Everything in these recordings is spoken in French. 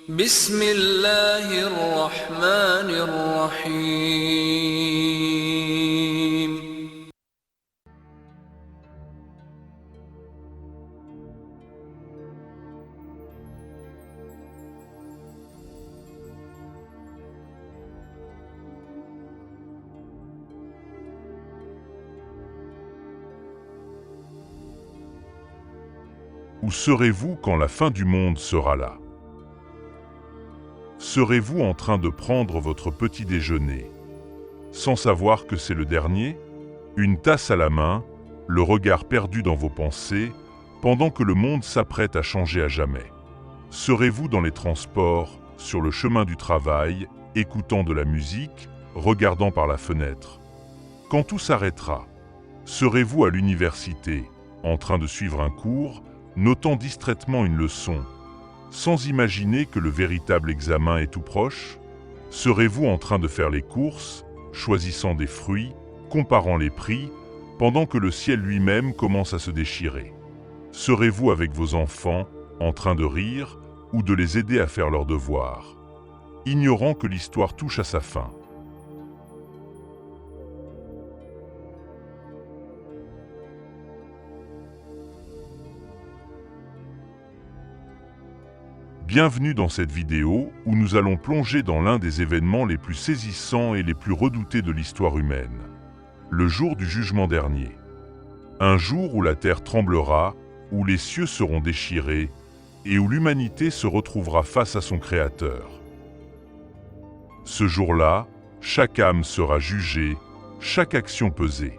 بسم الله الرحمن الرحيم. Où serez-vous quand la fin du monde sera là? Serez-vous en train de prendre votre petit déjeuner, sans savoir que c'est le dernier, une tasse à la main, le regard perdu dans vos pensées, pendant que le monde s'apprête à changer à jamais? Serez-vous dans les transports, sur le chemin du travail, écoutant de la musique, regardant par la fenêtre? Quand tout s'arrêtera, serez-vous à l'université, en train de suivre un cours, notant distraitement une leçon, sans imaginer que le véritable examen est tout proche? Serez-vous en train de faire les courses, choisissant des fruits, comparant les prix, pendant que le ciel lui-même commence à se déchirer? Serez-vous avec vos enfants, en train de rire, ou de les aider à faire leurs devoirs, ignorant que l'histoire touche à sa fin? Bienvenue dans cette vidéo où nous allons plonger dans l'un des événements les plus saisissants et les plus redoutés de l'histoire humaine. Le jour du jugement dernier. Un jour où la terre tremblera, où les cieux seront déchirés et où l'humanité se retrouvera face à son Créateur. Ce jour-là, chaque âme sera jugée, chaque action pesée.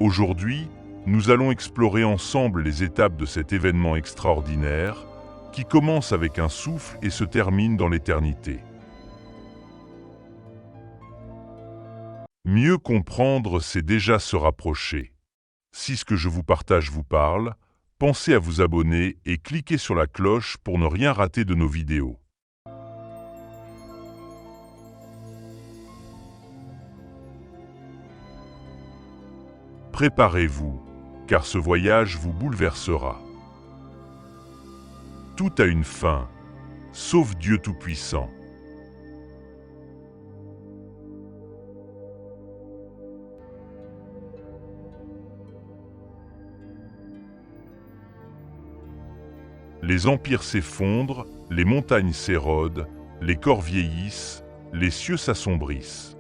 Aujourd'hui, nous allons explorer ensemble les étapes de cet événement extraordinaire qui commence avec un souffle et se termine dans l'éternité. Mieux comprendre, c'est déjà se rapprocher. Si ce que je vous partage vous parle, pensez à vous abonner et cliquez sur la cloche pour ne rien rater de nos vidéos. Préparez-vous, car ce voyage vous bouleversera. Tout a une fin, sauf Dieu Tout-Puissant. Les empires s'effondrent, les montagnes s'érodent, les corps vieillissent, les cieux s'assombrissent.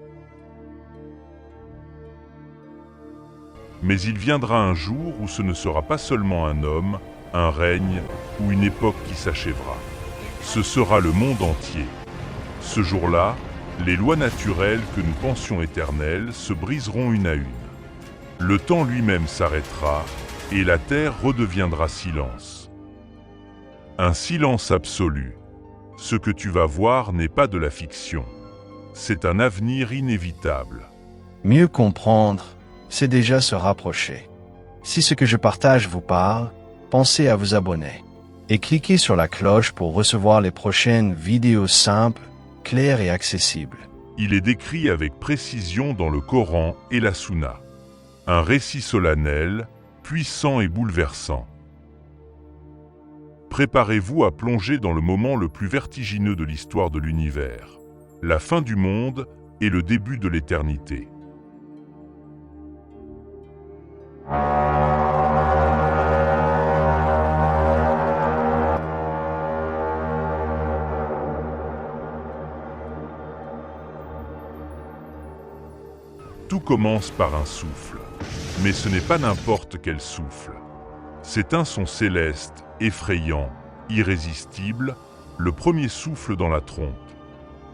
Mais il viendra un jour où ce ne sera pas seulement un homme, un règne ou une époque qui s'achèvera. Ce sera le monde entier. Ce jour-là, les lois naturelles que nous pensions éternelles se briseront une à une. Le temps lui-même s'arrêtera et la terre redeviendra silence. Un silence absolu. Ce que tu vas voir n'est pas de la fiction. C'est un avenir inévitable. Mieux comprendre, c'est déjà se rapprocher. Si ce que je partage vous parle, pensez à vous abonner et cliquez sur la cloche pour recevoir les prochaines vidéos simples, claires et accessibles. Il est décrit avec précision dans le Coran et la Sunna. Un récit solennel, puissant et bouleversant. Préparez-vous à plonger dans le moment le plus vertigineux de l'histoire de l'univers, la fin du monde et le début de l'éternité. Tout commence par un souffle, mais ce n'est pas n'importe quel souffle. C'est un son céleste, effrayant, irrésistible, le premier souffle dans la trompe.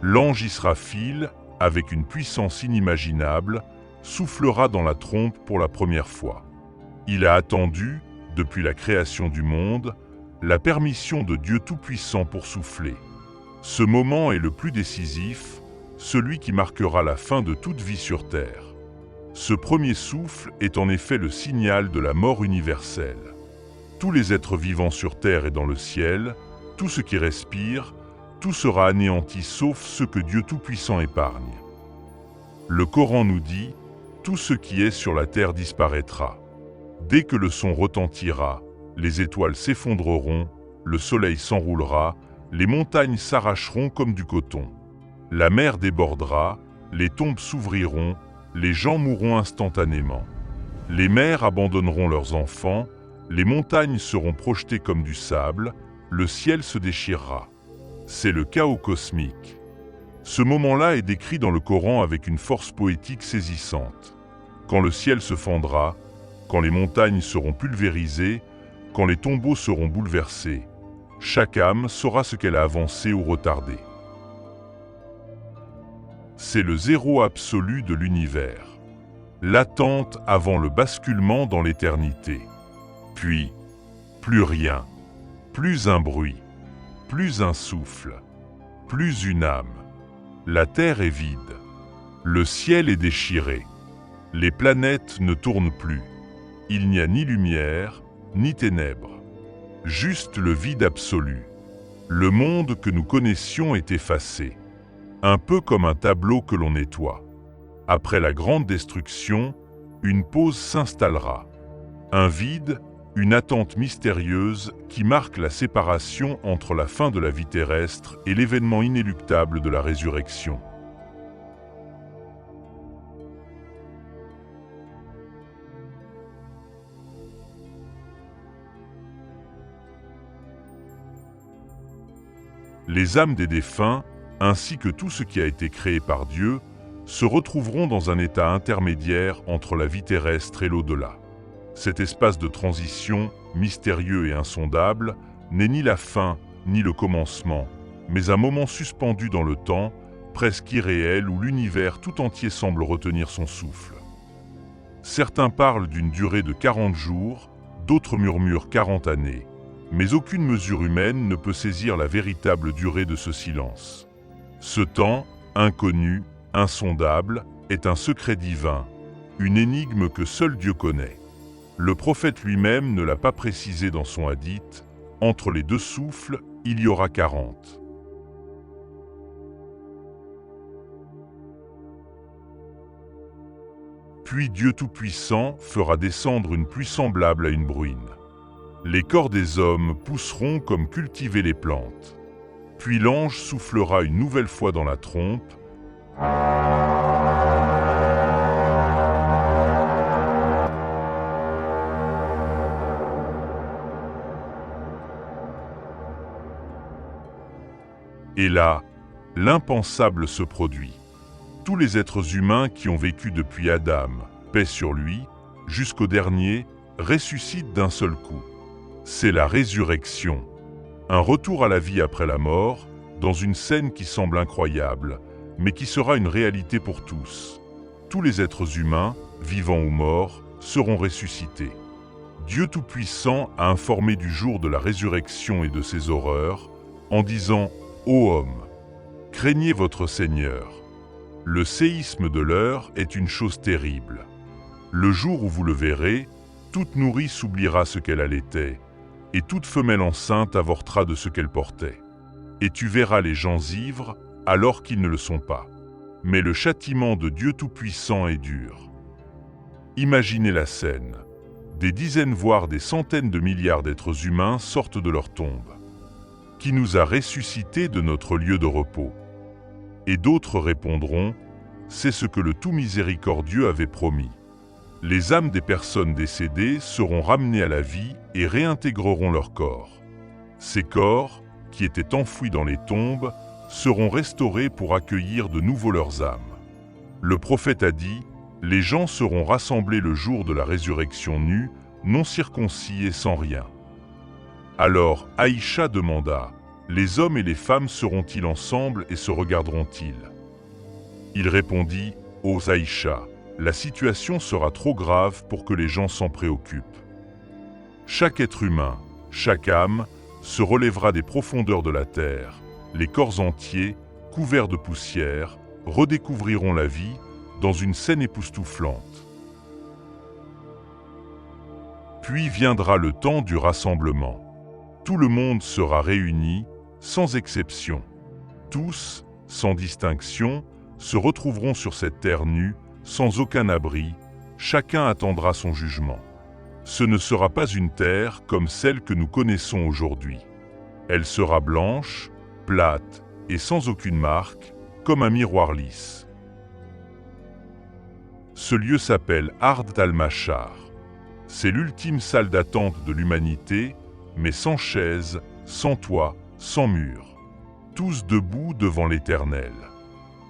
L'ange Israfil, avec une puissance inimaginable, soufflera dans la trompe pour la première fois. Il a attendu, depuis la création du monde, la permission de Dieu Tout-Puissant pour souffler. Ce moment est le plus décisif, celui qui marquera la fin de toute vie sur Terre. Ce premier souffle est en effet le signal de la mort universelle. Tous les êtres vivants sur Terre et dans le ciel, tout ce qui respire, tout sera anéanti sauf ce que Dieu Tout-Puissant épargne. Le Coran nous dit « Tout ce qui est sur la terre disparaîtra ». Dès que le son retentira, les étoiles s'effondreront, le soleil s'enroulera, les montagnes s'arracheront comme du coton. La mer débordera, les tombes s'ouvriront, les gens mourront instantanément. Les mères abandonneront leurs enfants, les montagnes seront projetées comme du sable, le ciel se déchirera. C'est le chaos cosmique. Ce moment-là est décrit dans le Coran avec une force poétique saisissante. Quand le ciel se fendra, quand les montagnes seront pulvérisées, quand les tombeaux seront bouleversés, chaque âme saura ce qu'elle a avancé ou retardé. C'est le zéro absolu de l'univers. L'attente avant le basculement dans l'éternité. Puis, plus rien, plus un bruit, plus un souffle, plus une âme. La terre est vide, le ciel est déchiré, les planètes ne tournent plus. Il n'y a ni lumière, ni ténèbres, juste le vide absolu. Le monde que nous connaissions est effacé, un peu comme un tableau que l'on nettoie. Après la grande destruction, une pause s'installera. Un vide, une attente mystérieuse qui marque la séparation entre la fin de la vie terrestre et l'événement inéluctable de la résurrection. Les âmes des défunts, ainsi que tout ce qui a été créé par Dieu, se retrouveront dans un état intermédiaire entre la vie terrestre et l'au-delà. Cet espace de transition, mystérieux et insondable, n'est ni la fin ni le commencement, mais un moment suspendu dans le temps, presque irréel où l'univers tout entier semble retenir son souffle. Certains parlent d'une durée de 40 jours, d'autres murmurent 40 années, mais aucune mesure humaine ne peut saisir la véritable durée de ce silence. Ce temps, inconnu, insondable, est un secret divin, une énigme que seul Dieu connaît. Le prophète lui-même ne l'a pas précisé dans son hadith, entre les deux souffles, il y aura 40. Puis Dieu Tout-Puissant fera descendre une pluie semblable à une bruine. Les corps des hommes pousseront comme cultiver les plantes. Puis l'ange soufflera une nouvelle fois dans la trompe. Et là, l'impensable se produit. Tous les êtres humains qui ont vécu depuis Adam, paix sur lui, jusqu'au dernier, ressuscitent d'un seul coup. C'est la résurrection. Un retour à la vie après la mort, dans une scène qui semble incroyable, mais qui sera une réalité pour tous. Tous les êtres humains, vivants ou morts, seront ressuscités. Dieu Tout-Puissant a informé du jour de la résurrection et de ses horreurs, en disant « Ô homme, craignez votre Seigneur. Le séisme de l'heure est une chose terrible. Le jour où vous le verrez, toute nourrice oubliera ce qu'elle allaitait, et toute femelle enceinte avortera de ce qu'elle portait. Et tu verras les gens ivres alors qu'ils ne le sont pas. Mais le châtiment de Dieu Tout-Puissant est dur. » Imaginez la scène. Des dizaines voire des centaines de milliards d'êtres humains sortent de leur tombe. Qui nous a ressuscités de notre lieu de repos? Et d'autres répondront, c'est ce que le tout miséricordieux avait promis. Les âmes des personnes décédées seront ramenées à la vie et réintégreront leur corps. Ces corps, qui étaient enfouis dans les tombes, seront restaurés pour accueillir de nouveau leurs âmes. Le prophète a dit, les gens seront rassemblés le jour de la résurrection nus, non circoncis et sans rien. Alors Aïcha demanda, les hommes et les femmes seront-ils ensemble et se regarderont-ils? Il répondit, ô Aïcha, la situation sera trop grave pour que les gens s'en préoccupent. Chaque être humain, chaque âme, se relèvera des profondeurs de la terre, les corps entiers, couverts de poussière, redécouvriront la vie dans une scène époustouflante. Puis viendra le temps du rassemblement. Tout le monde sera réuni, sans exception. Tous, sans distinction, se retrouveront sur cette terre nue, sans aucun abri, chacun attendra son jugement. Ce ne sera pas une terre comme celle que nous connaissons aujourd'hui. Elle sera blanche, plate et sans aucune marque, comme un miroir lisse. Ce lieu s'appelle Ard al-Mashar. C'est l'ultime salle d'attente de l'humanité, mais sans chaise, sans toit, sans mur. Tous debout devant l'Éternel.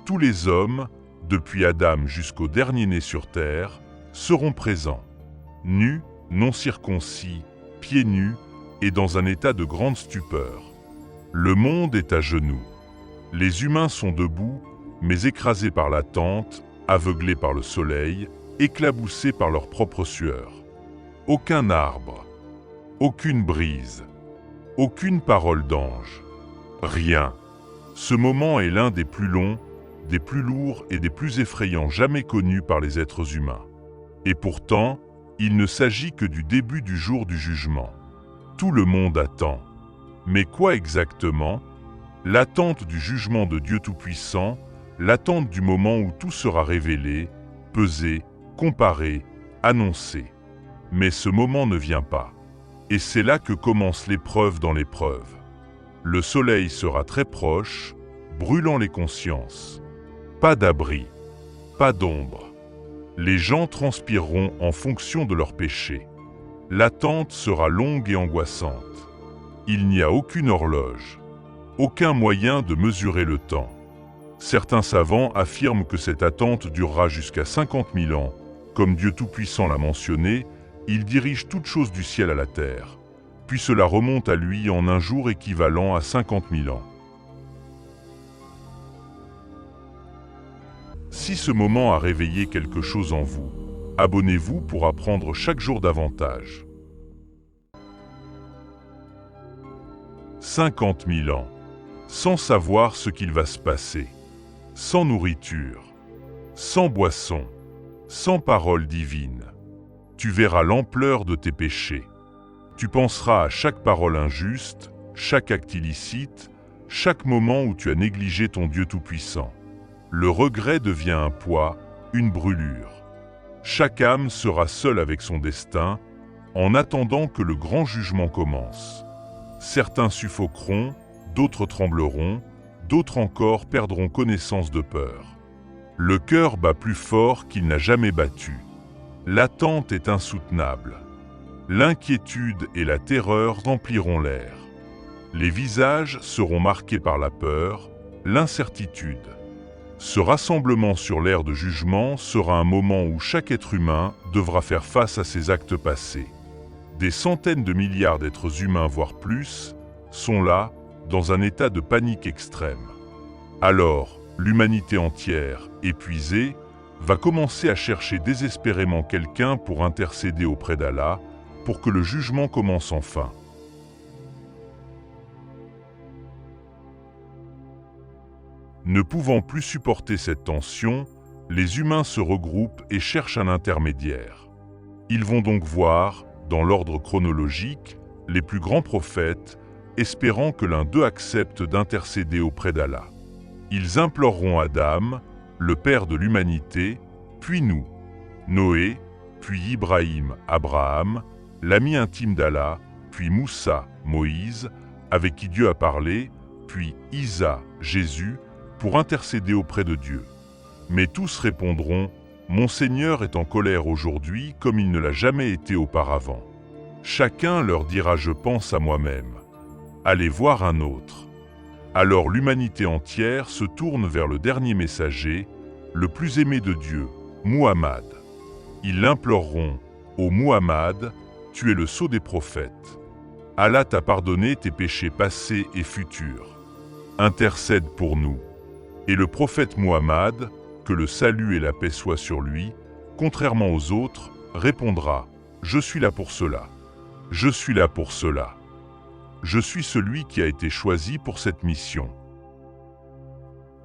Tous les hommes, depuis Adam jusqu'au dernier né sur terre, seront présents. Nus, non circoncis, pieds nus et dans un état de grande stupeur. Le monde est à genoux. Les humains sont debout, mais écrasés par l'attente, aveuglés par le soleil, éclaboussés par leur propre sueur. Aucun arbre, aucune brise, aucune parole d'ange. Rien. Ce moment est l'un des plus longs, des plus lourds et des plus effrayants jamais connus par les êtres humains. Et pourtant, il ne s'agit que du début du jour du jugement. Tout le monde attend. Mais quoi exactement? L'attente du jugement de Dieu Tout-Puissant, l'attente du moment où tout sera révélé, pesé, comparé, annoncé. Mais ce moment ne vient pas. Et c'est là que commence l'épreuve dans l'épreuve. Le soleil sera très proche, brûlant les consciences. Pas d'abri, pas d'ombre. Les gens transpireront en fonction de leurs péchés. L'attente sera longue et angoissante. Il n'y a aucune horloge, aucun moyen de mesurer le temps. Certains savants affirment que cette attente durera jusqu'à 50 000 ans. Comme Dieu Tout-Puissant l'a mentionné, il dirige toutes choses du ciel à la terre. Puis cela remonte à lui en un jour équivalent à 50 000 ans. Si ce moment a réveillé quelque chose en vous, abonnez-vous pour apprendre chaque jour davantage. 50 000 ans, sans savoir ce qu'il va se passer, sans nourriture, sans boisson, sans parole divine. Tu verras l'ampleur de tes péchés. Tu penseras à chaque parole injuste, chaque acte illicite, chaque moment où tu as négligé ton Dieu Tout-Puissant. Le regret devient un poids, une brûlure. Chaque âme sera seule avec son destin, en attendant que le grand jugement commence. Certains suffoqueront, d'autres trembleront, d'autres encore perdront connaissance de peur. Le cœur bat plus fort qu'il n'a jamais battu. L'attente est insoutenable. L'inquiétude et la terreur rempliront l'air. Les visages seront marqués par la peur, l'incertitude. Ce rassemblement sur l'ère de jugement sera un moment où chaque être humain devra faire face à ses actes passés. Des centaines de milliards d'êtres humains, voire plus, sont là, dans un état de panique extrême. Alors, l'humanité entière, épuisée, va commencer à chercher désespérément quelqu'un pour intercéder auprès d'Allah, pour que le jugement commence enfin. Ne pouvant plus supporter cette tension, les humains se regroupent et cherchent un intermédiaire. Ils vont donc voir, dans l'ordre chronologique, les plus grands prophètes, espérant que l'un d'eux accepte d'intercéder auprès d'Allah. Ils imploreront Adam, le père de l'humanité, puis nous, Noé, puis Ibrahim, Abraham, l'ami intime d'Allah, puis Moussa, Moïse, avec qui Dieu a parlé, puis Isa, Jésus, pour intercéder auprès de Dieu. Mais tous répondront, « Mon Seigneur est en colère aujourd'hui comme il ne l'a jamais été auparavant. » Chacun leur dira « Je pense à moi-même. » Allez voir un autre. Alors l'humanité entière se tourne vers le dernier messager, le plus aimé de Dieu, Muhammad. Ils l'imploreront, « Ô Muhammad, tu es le sceau des prophètes. Allah t'a pardonné tes péchés passés et futurs. Intercède pour nous. » Et le prophète Muhammad, que le salut et la paix soient sur lui, contrairement aux autres, répondra « Je suis là pour cela. Je suis là pour cela. Je suis celui qui a été choisi pour cette mission. »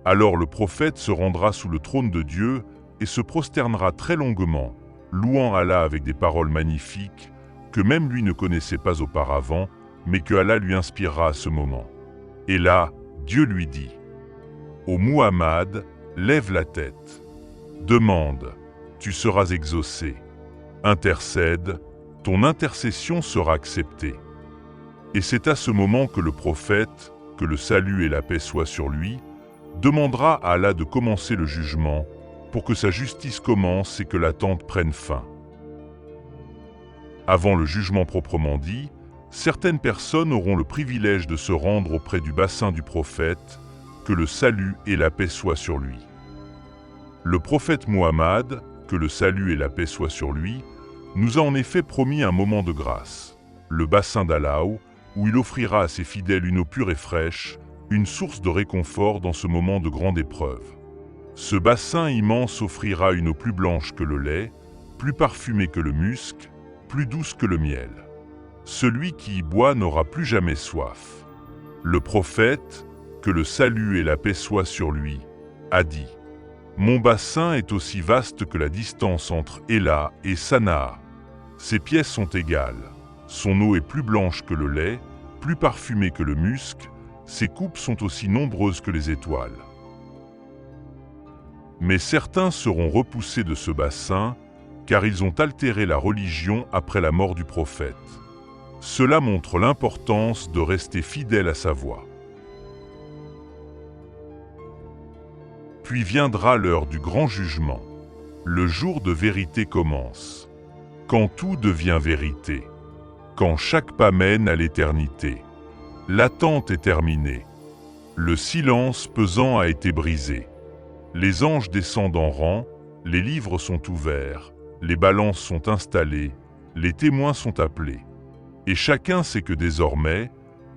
Alors le prophète se rendra sous le trône de Dieu et se prosternera très longuement, louant Allah avec des paroles magnifiques que même lui ne connaissait pas auparavant, mais que Allah lui inspirera à ce moment. Et là, Dieu lui dit: « Ô Muhammad, lève la tête. Demande, tu seras exaucé. Intercède, ton intercession sera acceptée. » Et c'est à ce moment que le prophète, que le salut et la paix soient sur lui, demandera à Allah de commencer le jugement pour que sa justice commence et que l'attente prenne fin. Avant le jugement proprement dit, certaines personnes auront le privilège de se rendre auprès du bassin du prophète, que le salut et la paix soient sur lui. Le prophète Muhammad, que le salut et la paix soient sur lui, nous a en effet promis un moment de grâce, le bassin d'Allah, où il offrira à ses fidèles une eau pure et fraîche, une source de réconfort dans ce moment de grande épreuve. Ce bassin immense offrira une eau plus blanche que le lait, plus parfumée que le musc, plus douce que le miel. Celui qui y boit n'aura plus jamais soif. Le prophète, que le salut et la paix soient sur lui, a dit « Mon bassin est aussi vaste que la distance entre Ela et Sanaa. Ses pièces sont égales. Son eau est plus blanche que le lait, plus parfumée que le musc. Ses coupes sont aussi nombreuses que les étoiles. » Mais certains seront repoussés de ce bassin, car ils ont altéré la religion après la mort du prophète. Cela montre l'importance de rester fidèle à sa voie. Puis viendra l'heure du grand jugement. Le jour de vérité commence. Quand tout devient vérité. Quand chaque pas mène à l'éternité. L'attente est terminée. Le silence pesant a été brisé. Les anges descendent en rang, les livres sont ouverts, les balances sont installées, les témoins sont appelés. Et chacun sait que désormais,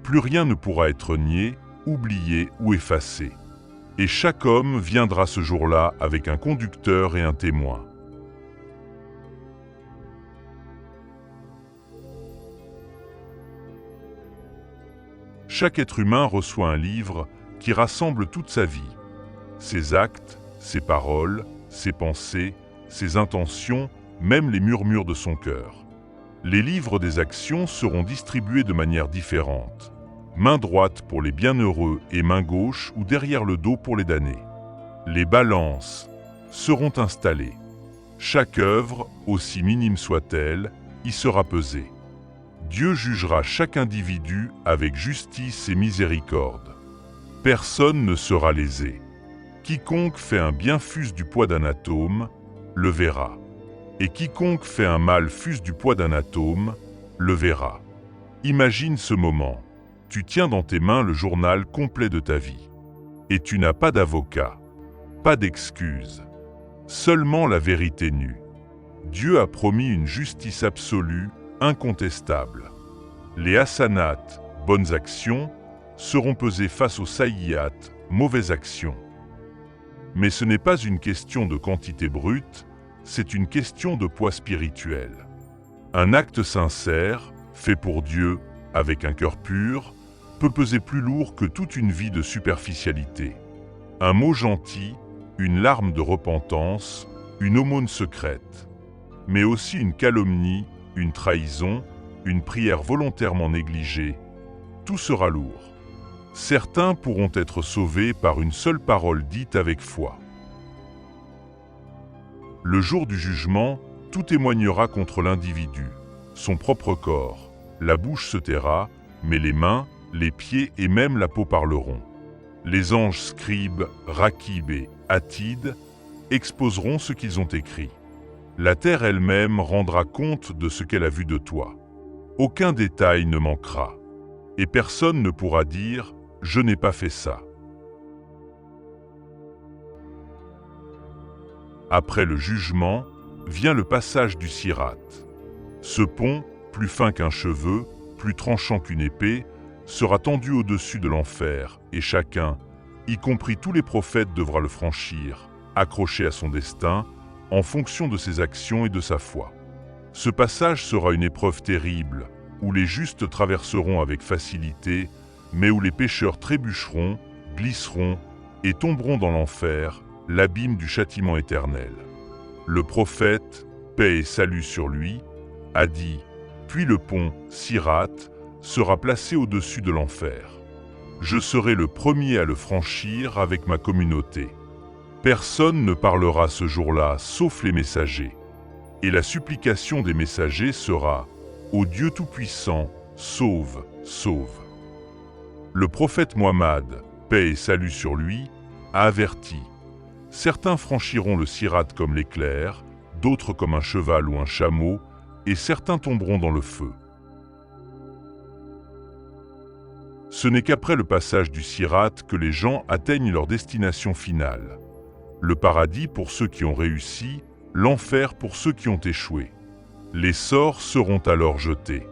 plus rien ne pourra être nié, oublié ou effacé. Et chaque homme viendra ce jour-là avec un conducteur et un témoin. Chaque être humain reçoit un livre qui rassemble toute sa vie, ses actes, ses paroles, ses pensées, ses intentions, même les murmures de son cœur. Les livres des actions seront distribués de manière différente. Main droite pour les bienheureux et main gauche ou derrière le dos pour les damnés. Les balances seront installées. Chaque œuvre, aussi minime soit-elle, y sera pesée. Dieu jugera chaque individu avec justice et miséricorde. Personne ne sera lésé. Quiconque fait un bien fût du poids d'un atome, le verra. Et quiconque fait un mal fût du poids d'un atome, le verra. Imagine ce moment. Tu tiens dans tes mains le journal complet de ta vie. Et tu n'as pas d'avocat, pas d'excuse, seulement la vérité nue. Dieu a promis une justice absolue, incontestable. Les hasanat, bonnes actions, seront pesées face aux sayyat, mauvaises actions. Mais ce n'est pas une question de quantité brute, c'est une question de poids spirituel. Un acte sincère, fait pour Dieu, avec un cœur pur, peut peser plus lourd que toute une vie de superficialité. Un mot gentil, une larme de repentance, une aumône secrète, mais aussi une calomnie, une trahison, une prière volontairement négligée, tout sera lourd. Certains pourront être sauvés par une seule parole dite avec foi. Le jour du jugement, tout témoignera contre l'individu, son propre corps. La bouche se taira, mais les mains, les pieds et même la peau parleront. Les anges scribes, Rakib et Atid exposeront ce qu'ils ont écrit. La terre elle-même rendra compte de ce qu'elle a vu de toi. Aucun détail ne manquera. Et personne ne pourra dire « Je n'ai pas fait ça ». Après le jugement, vient le passage du Sirat. Ce pont, plus fin qu'un cheveu, plus tranchant qu'une épée, sera tendu au-dessus de l'enfer, et chacun, y compris tous les prophètes, devra le franchir, accroché à son destin, en fonction de ses actions et de sa foi. Ce passage sera une épreuve terrible, où les justes traverseront avec facilité, mais où les pécheurs trébucheront, glisseront et tomberont dans l'enfer, l'abîme du châtiment éternel. Le prophète, paix et salut sur lui, a dit « Puis le pont, Sirat, sera placé au-dessus de l'enfer. Je serai le premier à le franchir avec ma communauté. Personne ne parlera ce jour-là sauf les messagers. Et la supplication des messagers sera « Ô Dieu Tout-Puissant, sauve, sauve. Le prophète Mohammed, paix et salut sur lui, a averti. Certains franchiront le sirat comme l'éclair, d'autres comme un cheval ou un chameau, et certains tomberont dans le feu. Ce n'est qu'après le passage du sirat que les gens atteignent leur destination finale. Le paradis pour ceux qui ont réussi, l'enfer pour ceux qui ont échoué. Les sorts seront alors jetés.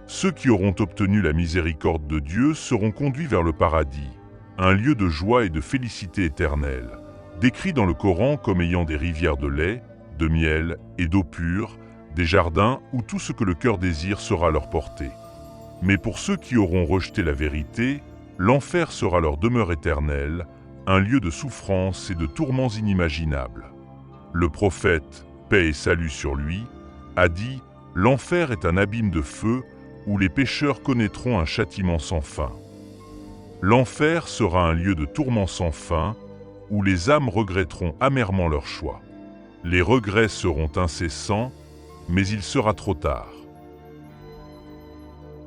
Ceux qui auront obtenu la miséricorde de Dieu seront conduits vers le paradis, un lieu de joie et de félicité éternelle, décrit dans le Coran comme ayant des rivières de lait, de miel et d'eau pure, des jardins où tout ce que le cœur désire sera à leur portée. Mais pour ceux qui auront rejeté la vérité, l'enfer sera leur demeure éternelle, un lieu de souffrance et de tourments inimaginables. Le prophète, paix et salut sur lui, a dit « L'enfer est un abîme de feu où les pécheurs connaîtront un châtiment sans fin. L'enfer sera un lieu de tourments sans fin où les âmes regretteront amèrement leur choix. Les regrets seront incessants, mais il sera trop tard. »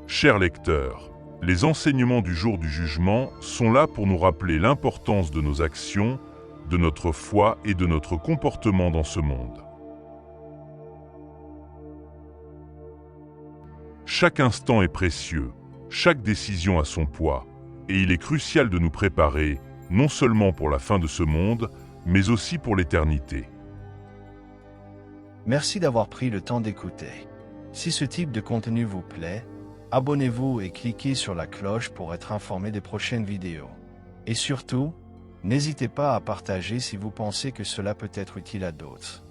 Chers lecteurs, les enseignements du jour du jugement sont là pour nous rappeler l'importance de nos actions, de notre foi et de notre comportement dans ce monde. Chaque instant est précieux, chaque décision a son poids, et il est crucial de nous préparer, non seulement pour la fin de ce monde, mais aussi pour l'éternité. Merci d'avoir pris le temps d'écouter. Si ce type de contenu vous plaît, abonnez-vous et cliquez sur la cloche pour être informé des prochaines vidéos. Et surtout, n'hésitez pas à partager si vous pensez que cela peut être utile à d'autres.